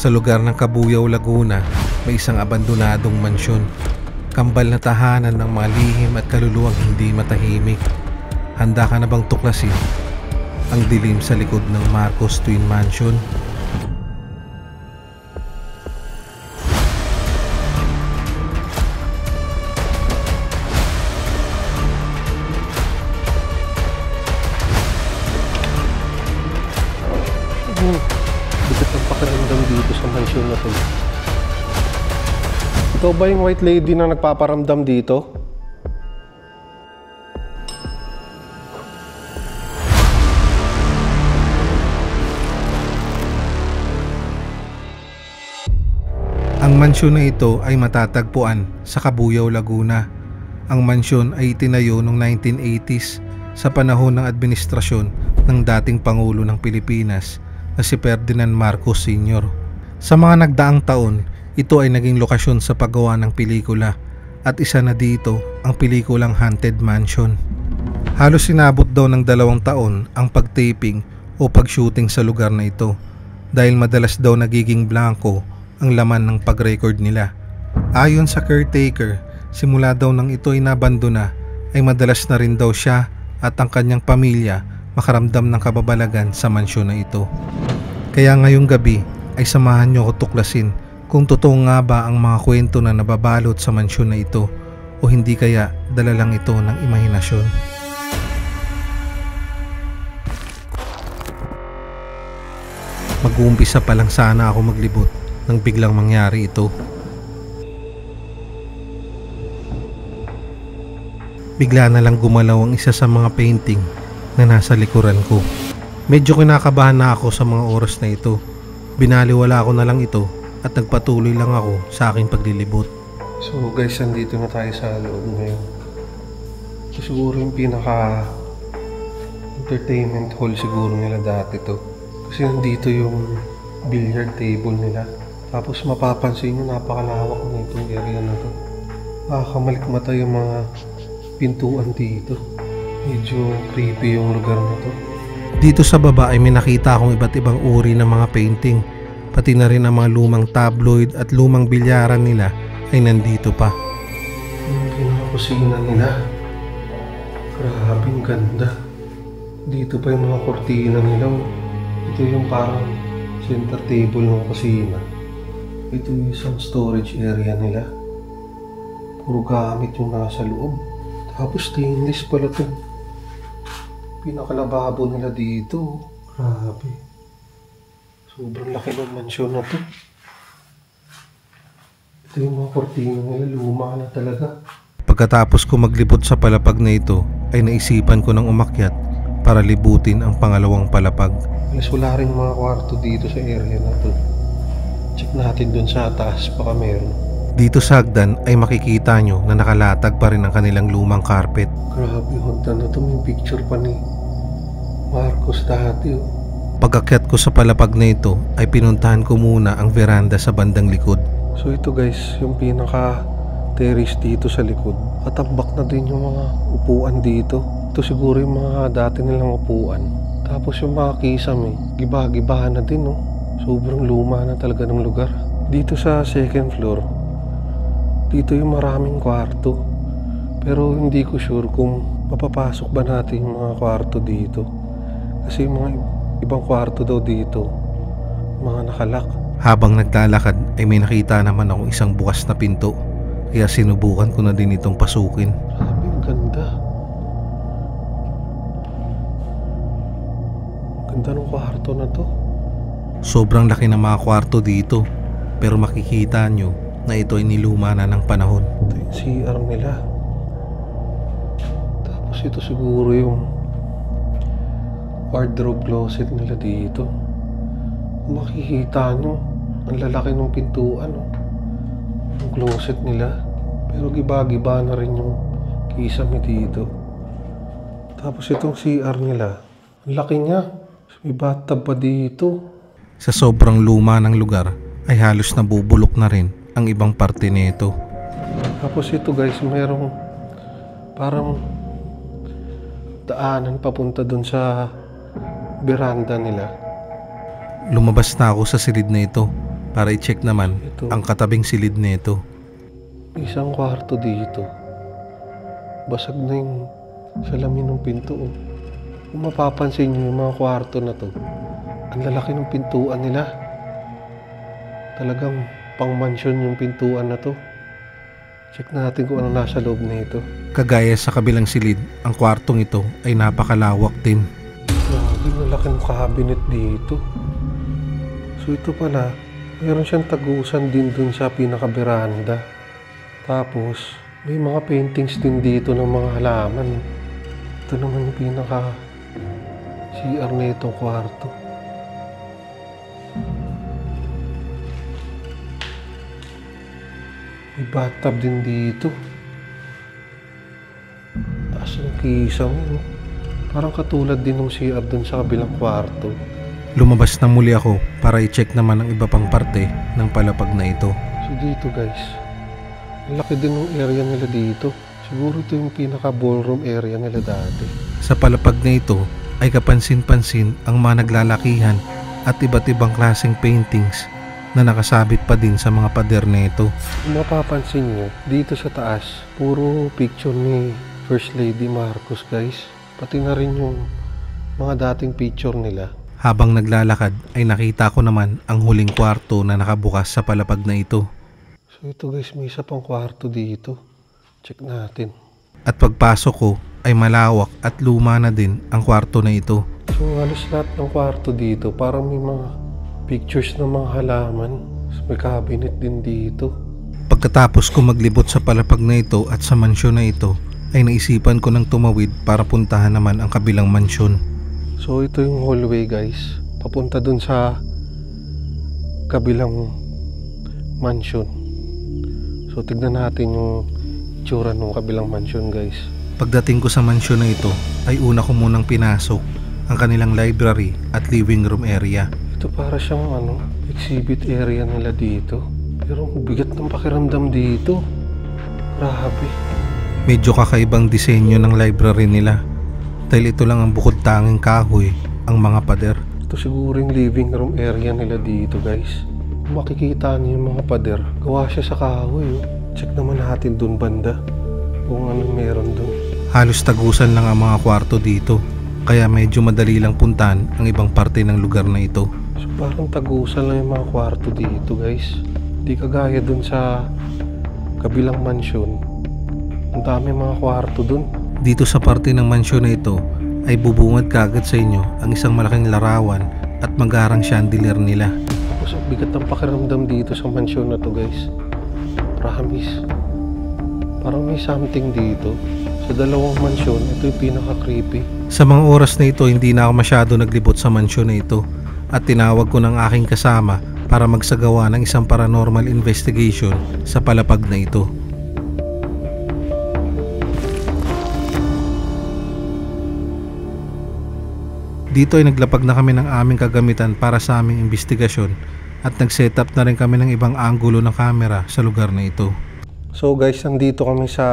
Sa lugar ng Cabuyao, Laguna, may isang abandonadong mansyon. Kambal na tahanan ng mga lihim at kaluluwang hindi matahimik. Handa ka na bang tuklasin ang dilim sa likod ng Marcos Twin Mansion? Bigat ang pakiramdam dito sa mansyon na to. Ito ba yung white lady na nagpaparamdam dito? Ang mansyon na ito ay matatagpuan sa Cabuyao, Laguna. Ang mansyon ay itinayo noong 1980s sa panahon ng administrasyon ng dating Pangulo ng Pilipinas na si Ferdinand Marcos Sr. Sa mga nagdaang taon, ito ay naging lokasyon sa paggawa ng pelikula at isa na dito ang pelikulang Haunted Mansion. Halos sinabot daw ng 2 taon ang pag-taping o pag-shooting sa lugar na ito dahil madalas daw nagiging blanco ang laman ng pag-record nila. Ayon sa caretaker, simula daw nang ito ay nabandona ay madalas na rin daw siya at ang kanyang pamilya makaramdam ng kababalagan sa mansyon na ito. Kaya ngayong gabi ay samahan niyo ako tuklasin kung totoo nga ba ang mga kwento na nababalot sa mansyon na ito o hindi kaya dala lang ito ng imahinasyon. Mag-uumpisa pa lang sana ako maglibot nang biglang mangyari ito. Bigla na lang gumalaw ang isa sa mga painting na nasa likuran ko. Medyo kinakabahan na ako sa mga oras na ito. Binaliwala ko na lang ito at nagpatuloy lang ako sa aking paglilibot. So guys, nandito na tayo sa loob ngayon. So siguro yung pinaka entertainment hall siguro nila dati to. Kasi nandito yung billiard table nila. Tapos mapapansin nyo napakalawak na itong area na to. Makakamalik mata yung mga pintuan dito. Medyo creepy yung lugar na to. Dito sa baba ay may nakita akong iba't ibang uri ng mga painting. Pati na rin ang mga lumang tabloid at lumang bilyaran nila ay nandito pa. Yung pinakakusina nila. Grabing ganda. Dito pa yung mga kortina nila. Ito yung parang center table ng kusina. Ito yung isang storage area nila. Puro gamit yung nasa loob. Tapos stainless pala ito. Pinakalababo nila dito. Grabe. Sobrang laki ng mansyon na to. Ito yung mga kortina nila. Luma na talaga. Pagkatapos ko maglibot sa palapag na ito, ay naisipan ko ng umakyat para libutin ang pangalawang palapag. Alas wala rin mga kwarto dito sa area na to. Check natin dun sa taas, baka meron. Dito sa hagdan ay makikita nyo na nakalatag pa rin ang kanilang lumang carpet. Grabe, hagdan na to. May picture pa ni Marcos dati. Pag-akyat ko sa palapag na ito ay pinuntahan ko muna ang veranda sa bandang likod. So ito guys, yung pinaka terrace dito sa likod. Katambak na din yung mga upuan dito. Ito siguro yung mga dati nilang upuan. Tapos yung mga kisame, giba-gibahan na din, no? Sobrang luma na talaga ng lugar. Dito sa second floor, dito yung maraming kwarto. Pero hindi ko sure kung mapapasok ba natin yung mga kwarto dito. Kasi yung mga ibang kwarto daw dito, mga nakalak. Habang naglalakad ay may nakita naman akong isang bukas na pinto. Kaya sinubukan ko na din itong pasukin. Grabe, ang ganda. Ganda ng kwarto na to. Sobrang laki ng mga kwarto dito. Pero makikita nyo na ito ay niluma na ng panahon. Ito yung CR nila. Tapos ito siguro yung wardrobe closet nila dito. Kung makikita nyo, ang lalaki ng pintuan, no? Yung closet nila. Pero giba-giba na rin yung kisame dito. Tapos itong CR nila, ang laki niya. May bathtub pa dito. Sa sobrang luma ng lugar ay halos nabubulok na rin ang ibang parte nito. Tapos ito guys, mayroong parang daanan papunta dun sa veranda nila. Lumabas na ako sa silid na ito para i-check naman Ito. ang katabing silid nito. Isang kwarto dito. Basag na yung salamin ng pinto. Oh. Kung mapapansin nyo yung mga kwarto na to, ang lalaki ng pintuan nila. Talagang pang-mansyon yung pintuan na to. Check natin kung ano nasa loob na ito. Kagaya sa kabilang silid, ang kwartong ito ay napakalawak din. Grabe, malaki ng cabinet dito. So ito pala, meron siyang tagusan din dun sa pinaka-beranda. Tapos, may mga paintings din dito ng mga halaman. Ito naman yung pinaka-CR na itong kwarto. May bathtub din dito. Taas ng kisam. No? Parang katulad din ng CR dun sa kabilang kwarto. Lumabas na muli ako para i-check naman ang iba pang parte ng palapag na ito. So dito guys, ang laki din ng area nila dito. Siguro ito yung pinaka-ballroom area nila dati. Sa palapag na ito ay kapansin-pansin ang mga naglalakihan at iba't ibang klaseng paintings na nakasabit pa din sa mga pader na ito. Kung mapapansin nyo, dito sa taas, puro picture ni First Lady Marcos guys. Pati na rin yung mga dating picture nila. Habang naglalakad ay nakita ko naman ang huling kwarto na nakabukas sa palapag na ito. So ito guys, may isa pang kwarto dito. Check natin. At pagpasok ko ay malawak at luma na din ang kwarto na ito. So halos lahat ng kwarto dito, parang may mga pictures ng mga halaman. May cabinet din dito. Pagkatapos ko maglibot sa palapag na ito at sa mansyon na ito, ay naisipan ko ng tumawid para puntahan naman ang kabilang mansyon. So ito yung hallway guys, papunta dun sa kabilang mansion. So tignan natin yung itsura ng kabilang mansion guys. Pagdating ko sa mansyon na ito, ay una ko munang pinasok ang kanilang library at living room area. Ito para siyang exhibit area nila dito. Pero ang bigat ng pakiramdam dito. Grabe. Medyo kakaibang disenyo ng library nila dahil ito lang ang bukod tanging kahoy ang mga pader. Ito siguro yung living room area nila dito guys. Kung makikita niyo yung mga pader, gawa siya sa kahoy. Oh. Check naman natin dun banda kung anong meron dun. Halos tagusan lang ang mga kwarto dito, kaya medyo madali lang puntahan ang ibang parte ng lugar na ito. So parang tagusan lang yung mga kwarto dito guys. Hindi kagaya dun sa kabilang mansyon. Ang dami mga kwarto dun. Dito sa parte ng mansyon na ito ay bubungad kagad sa inyo ang isang malaking larawan at magharang chandelier nila. Tapos ang bigat ng pakiramdam dito sa mansyon na to guys. Promise. Parang may something dito. Sa dalawang mansyon, ito yung pinaka-creepy. Sa mga oras na ito, hindi na ako masyado naglibot sa mansyon na ito at tinawag ko ng aking kasama para magsagawa ng isang paranormal investigation sa palapag na ito. Dito ay naglapag na kami ng aming kagamitan para sa aming investigasyon at nag-setup na rin kami ng ibang anggulo ng camera sa lugar na ito. So guys, nandito kami sa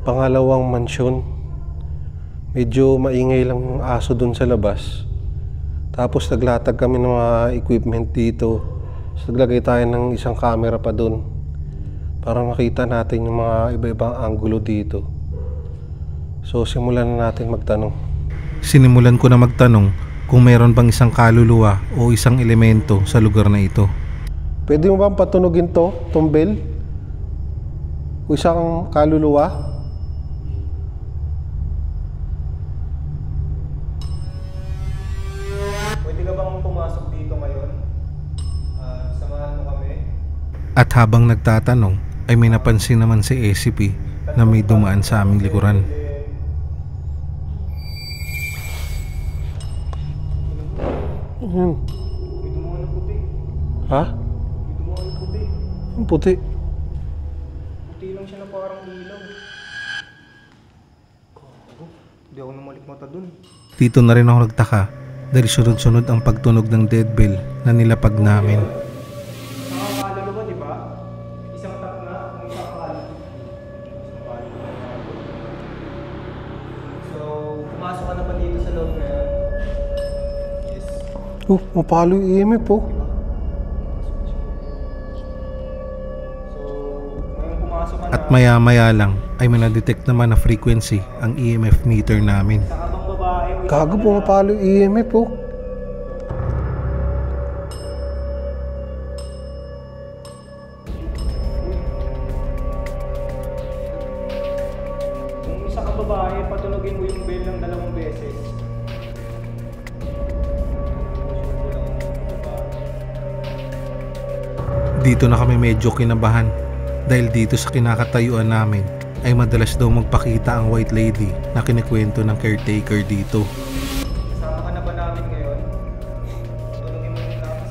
pangalawang mansyon. Medyo maingay lang yung aso dun sa labas. Tapos naglatag kami ng mga equipment dito. So naglagay tayo ng isang camera pa dun para makita natin yung mga iba-ibang anggulo dito. So simulan na natin magtanong. Sinimulan ko na magtanong kung meron bang isang kaluluwa o isang elemento sa lugar na ito. Pwede mo bang patunogin to, tong bell? O isang kaluluwa? Pwede ka bang pumasok dito ngayon? Samahan mo kami. At habang nagtatanong ay may napansin naman si SCP na may dumaan sa aming likuran. Ayan. May dumaan ng puti. Ha? May dumaan ng puti. Ang puti. Puti lang siya na parang ilaw. Hindi ako namalik mata dun. Dito na rin ako nagtaka dahil sunod-sunod ang pagtunog ng dead bell na nilapag namin. Nakakalalo ba, di ba? Isang tap na, ang isang kalalo. So, pumasok ka na ba dito sa loob ngayon? Yes. Oh, mapalo yung EMF po. At maya-maya lang ay may na-detect naman na frequency ang EMF meter namin. Sa habang babae, may Gago, pumapalo yung EMF oh. kung isa kang babae, patulogin mo yung bell ng 2 beses. Dito na kami medyo kinabahan dahil dito sa kinakatayuan namin ay madalas daw magpakita ang white lady na kinikwento ng caretaker dito. Kasama ka na ba namin ngayon? Patulogin mo yung taas.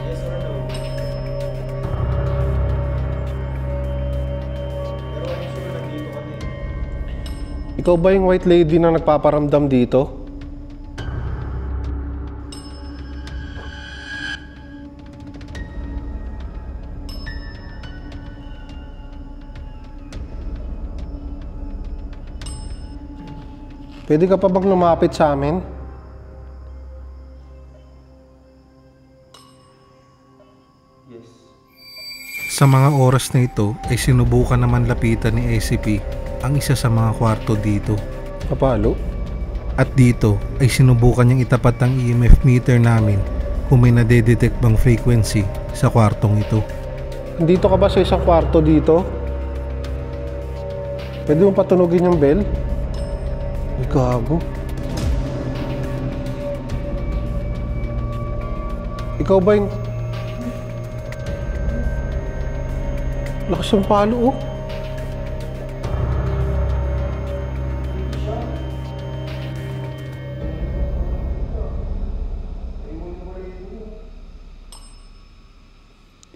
Yes or no? Pero I'm sure nandito ka din. Ikaw ba yung white lady na nagpaparamdam dito? Pwede ka pa bang lumapit sa amin? Yes. Sa mga oras na ito ay sinubukan naman lapitan ni SCP ang isa sa mga kwarto dito. Kapalo? At dito ay sinubukan niyang itapat ang EMF meter namin kung may nadedetect bang frequency sa kwartong ito. Nandito ka ba sa isang kwarto dito? Pwede mo patunogin yung bell? Ay, gago. Ikaw ba yung... Lakas ng palo, oh.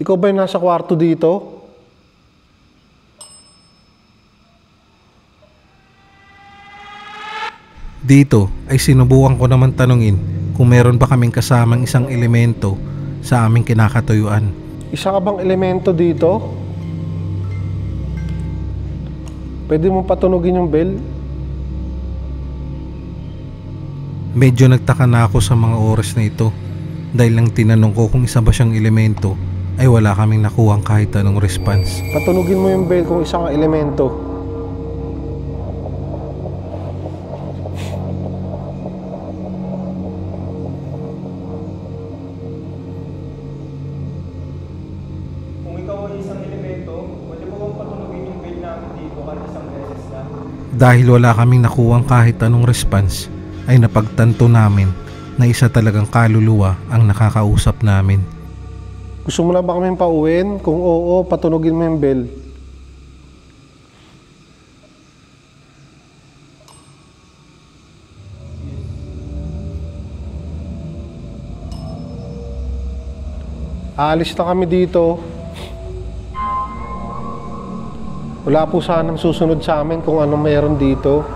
Ikaw ba yung nasa kwarto dito? Dito ay sinubukan ko naman tanungin kung meron ba kaming kasamang isang elemento sa aming kinakatuyuan. Isa ka bang elemento dito? Pwede mo patunogin yung bell? Medyo nagtaka na ako sa mga oras na ito dahil lang tinanong ko kung isa ba siyang elemento ay wala kaming nakuhang kahit anong response. Patunogin mo yung bell kung isa kang elemento. Kung ikaw ay isang elemento, pwede mo bang patulogin yung bell namin dito kahit isang beses lang? Dahil wala kaming nakuhang kahit anong response ay napagtanto namin na isa talagang kaluluwa ang nakakausap namin. Gusto mo na ba kaming pauwiin? Kung oo, patunogin mo yung bell. Aalis na kami dito. Wala po sanang susunod sa amin kung anong mayroon dito.